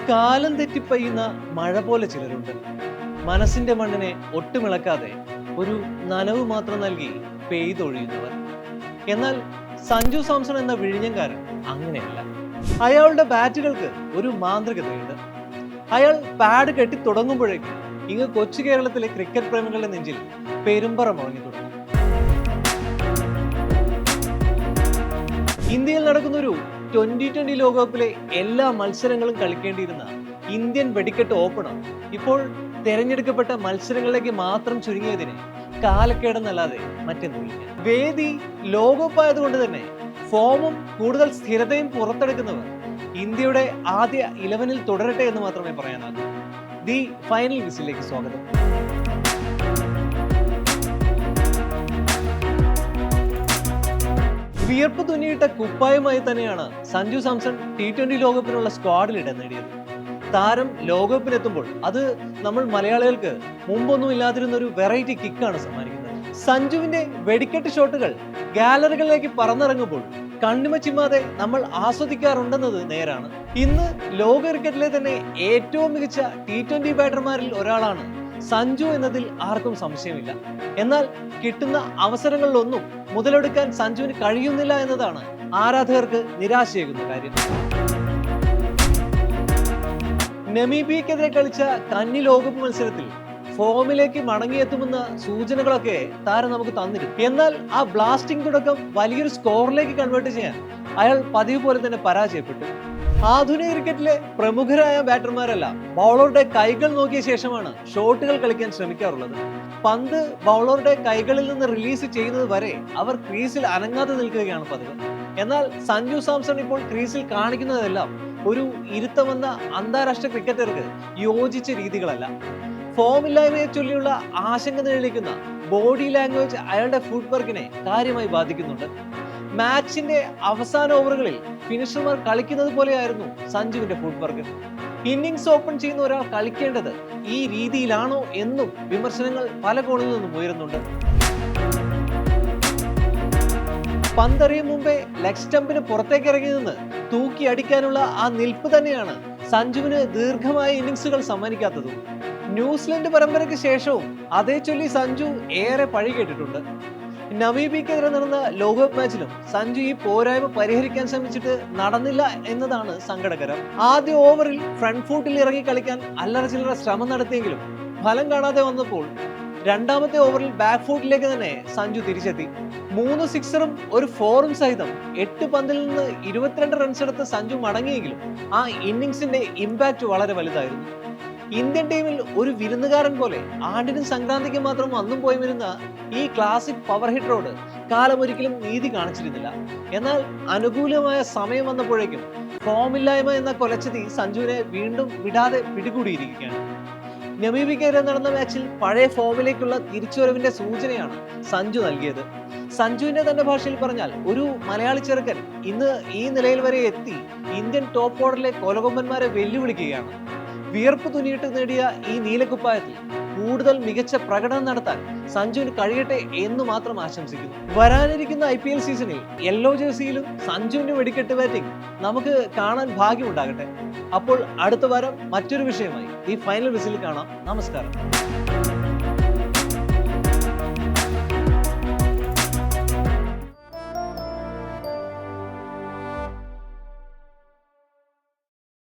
കാലം തെറ്റിപ്പയ്യുന്ന മഴ പോലെ ചിലരുണ്ട്. മനസ്സിന്റെ മണ്ണിനെ ഒട്ടുമിളക്കാതെ ഒരു നനവ് മാത്രം നൽകി പെയ്തൊഴിയുന്നവർ. എന്നാൽ സഞ്ജു സാംസൺ എന്ന വിഴിഞ്ഞംകാരൻ അങ്ങനെയല്ല. അയാളുടെ ബാറ്റുകൾക്ക് ഒരു മാന്ത്രികതയുണ്ട്. അയാൾ പാഡ് കെട്ടി തുടങ്ങുമ്പോഴേക്കും ഇങ്ങ് കൊച്ചു കേരളത്തിലെ ക്രിക്കറ്റ് പ്രേമികളുടെ നെഞ്ചിൽ പെരുമ്പറ മുഴങ്ങി തുടങ്ങും. ഇന്ത്യയിൽ നടക്കുന്ന ഒരു 2020 ലോകകപ്പിലെ എല്ലാ മത്സരങ്ങളും കളിക്കേണ്ടിയിരുന്ന ഇന്ത്യൻ വെടിക്കെട്ട് ഓപ്പണർ ഇപ്പോൾ തെരഞ്ഞെടുക്കപ്പെട്ട മത്സരങ്ങളിലേക്ക് മാത്രം ചുരുങ്ങിയതിന് കാലക്കേടെന്നല്ലാതെ മറ്റെന്തുമില്ല. വേദി ലോകകപ്പ് ആയതുകൊണ്ട് തന്നെ ഫോമും കൂടുതൽ സ്ഥിരതയും പുറത്തെടുക്കുന്നവർ ഇന്ത്യയുടെ ആദ്യ 11-ൽ തുടരട്ടെ എന്ന് മാത്രമേ പറയാനാകൂ. ദി ഫൈനൽ വിസിലേക്ക് സ്വാഗതം. വിയർപ്പ് തുന്നിയിട്ട കുപ്പായമായി തന്നെയാണ് സഞ്ജു സാംസൺ T20 ലോകകപ്പിനുള്ള സ്ക്വാഡിൽ ഇടം നേടിയത്. താരം ലോകകപ്പിലെത്തുമ്പോൾ അത് നമ്മൾ മലയാളികൾക്ക് മുമ്പൊന്നും ഇല്ലാതിരുന്ന ഒരു വെറൈറ്റി കിക്കാണ് സമ്മാനിക്കുന്നത്. സഞ്ജുവിന്റെ വെടിക്കെട്ട് ഷോട്ടുകൾ ഗാലറികളിലേക്ക് പറന്നിറങ്ങുമ്പോൾ കണ്ണിമ ചിമ്മാതെ നമ്മൾ ആസ്വദിക്കാറുണ്ടെന്നത് നേരാണ്. ഇന്ന് ലോക ക്രിക്കറ്റിലെ തന്നെ ഏറ്റവും മികച്ച T20 ബാറ്റർമാരിൽ ഒരാളാണ് സഞ്ജു എന്നതിൽ ആർക്കും സംശയമില്ല. എന്നാൽ കിട്ടുന്ന അവസരങ്ങളിലൊന്നും മുതലെടുക്കാൻ സഞ്ജുവിന് കഴിയുന്നില്ല എന്നതാണ് ആരാധകർക്ക് നിരാശയേകുന്ന കാര്യം. നമീബിയക്കെതിരെ കളിച്ച കന്നി ലോകകപ്പ് മത്സരത്തിൽ ഫോമിലേക്ക് മടങ്ങിയെത്തുമെന്ന സൂചനകളൊക്കെ താരം നമുക്ക് തന്നിരുന്നു. എന്നാൽ ആ ബ്ലാസ്റ്റിംഗ് തുടക്കം വലിയൊരു സ്കോറിലേക്ക് കൺവേർട്ട് ചെയ്യാൻ അയാൾ പതിവ് പോലെ തന്നെ പരാജയപ്പെട്ടു. ആധുനിക ക്രിക്കറ്റിലെ പ്രമുഖരായ ബാറ്റർമാരെല്ലാം ബൗളറുടെ കൈകൾ നോക്കിയ ശേഷമാണ് ഷോട്ടുകൾ കളിക്കാൻ ശ്രമിക്കാറുള്ളത്. പന്ത് ബൗളറുടെ കൈകളിൽ നിന്ന് റിലീസ് ചെയ്യുന്നത് വരെ അവർ ക്രീസിൽ അനങ്ങാതെ നിൽക്കുകയാണ് പതിവ്. എന്നാൽ സഞ്ജു സാംസൺ ഇപ്പോൾ ക്രീസിൽ കാണിക്കുന്നതെല്ലാം ഒരു ഇരുത്തമെന്ന അന്താരാഷ്ട്ര ക്രിക്കറ്റർക്ക് യോജിച്ച രീതികളല്ല. ഫോമില്ലായ്മയെ ചൊല്ലിയുള്ള ആശങ്ക നിഴലിക്കുന്ന ബോഡി ലാംഗ്വേജ് അയാളുടെ ഫുട് വർക്കിനെ കാര്യമായി ബാധിക്കുന്നുണ്ട്. മാച്ചിന്റെ അവസാന ഓവറുകളിൽ ഫിനിഷർമാർ കളിക്കുന്നത് പോലെയായിരുന്നു സഞ്ജുവിന്റെ ഫുട് വർക്ക്. ഇന്നിംഗ്സ് ഓപ്പൺ ചെയ്യുന്ന ഒരാൾ കളിക്കേണ്ടത് ഈ രീതിയിലാണോ എന്നും വിമർശനങ്ങൾ പല കോണിൽ നിന്നും ഉയരുന്നുണ്ട്. പന്തെറിയും മുമ്പേ ലെഗ് സ്റ്റംപിന് പുറത്തേക്ക് ഇറങ്ങി നിന്ന് തൂക്കി അടിക്കാനുള്ള ആ നിൽപ്പ് തന്നെയാണ് സഞ്ജുവിന് ദീർഘമായ ഇന്നിംഗ്സുകൾ സമ്മാനിക്കാത്തതും. ന്യൂസിലൻഡ് പരമ്പരയ്ക്ക് ശേഷവും അതേ ചൊല്ലി സഞ്ജു ഏറെ പഴി കേട്ടിട്ടുണ്ട്. നമീബിയക്കെതിരെ നടന്ന ലോകകപ്പ് മാച്ചിലും സഞ്ജു ഈ പോരായ്മ പരിഹരിക്കാൻ ശ്രമിച്ചിട്ട് നടന്നില്ല എന്നതാണ് സങ്കടകരം. ആദ്യ ഓവറിൽ ഫ്രണ്ട് ഫൂട്ടിൽ ഇറങ്ങി കളിക്കാൻ അല്ലറ ചില്ലറ ശ്രമം നടത്തിയെങ്കിലും ഫലം കാണാതെ വന്നപ്പോൾ രണ്ടാമത്തെ ഓവറിൽ ബാക്ക് ഫൂട്ടിലേക്ക് തന്നെ സഞ്ജു തിരിച്ചെത്തി. 3 സിക്സറും ഒരു 4ഉം സഹിതം 8 പന്തിൽ നിന്ന് 22 റൺസ് എടുത്ത് സഞ്ജു മടങ്ങിയെങ്കിലും ആ ഇന്നിംഗ്സിന്റെ ഇമ്പാക്ട് വളരെ വലുതായിരുന്നു. ഇന്ത്യൻ ടീമിൽ ഒരു വിരുന്നുകാരൻ പോലെ ആണ്ടിനും സംക്രാന്തിക്കും മാത്രം വന്നും പോയി വരുന്ന ഈ ക്ലാസിക് പവർ ഹിറ്ററോട് കാലം ഒരിക്കലും നീതി കാണിച്ചിരുന്നില്ല. എന്നാൽ അനുകൂലമായ സമയം വന്നപ്പോഴേക്കും ഫോമില്ലായ്മ എന്ന കൊലച്ചതി സഞ്ജുവിനെ വീണ്ടും വിടാതെ പിടികൂടിയിരിക്കുകയാണ്. നമീബിയക്കെതിരെ നടന്ന മാച്ചിൽ പഴയ ഫോമിലേക്കുള്ള തിരിച്ചുവരവിന്റെ സൂചനയാണ് സഞ്ജു നൽകിയത്. സഞ്ജുവിന്റെ തന്നെ ഭാഷയിൽ പറഞ്ഞാൽ ഒരു മലയാളി ചെറുക്കൻ ഇന്ന് ഈ നിലയിൽ വരെ എത്തി ഇന്ത്യൻ ടോപ്പ് ഓർഡറിലെ കൊലകൊമ്പന്മാരെ വെല്ലുവിളിക്കുകയാണ്. വിയർപ്പ് തുന്നിയിട്ട് നേടിയ ഈ നീലക്കുപ്പായത്തിൽ കൂടുതൽ മികച്ച പ്രകടനം നടത്താൻ സഞ്ജുവിന് കഴിയട്ടെ എന്ന് മാത്രം ആശംസിക്കുന്നു. വരാനിരിക്കുന്ന IPL സീസണിൽ യെല്ലോ ജേഴ്സിയിലും സഞ്ജുവിന്റെ വെടിക്കെട്ട് ബാറ്റിംഗ് നമുക്ക് കാണാൻ ഭാഗ്യമുണ്ടാകട്ടെ. അപ്പോൾ അടുത്ത വാരം മറ്റൊരു വിഷയമായി ഈ ഫൈനൽ വിസിൽ കാണാം. നമസ്കാരം.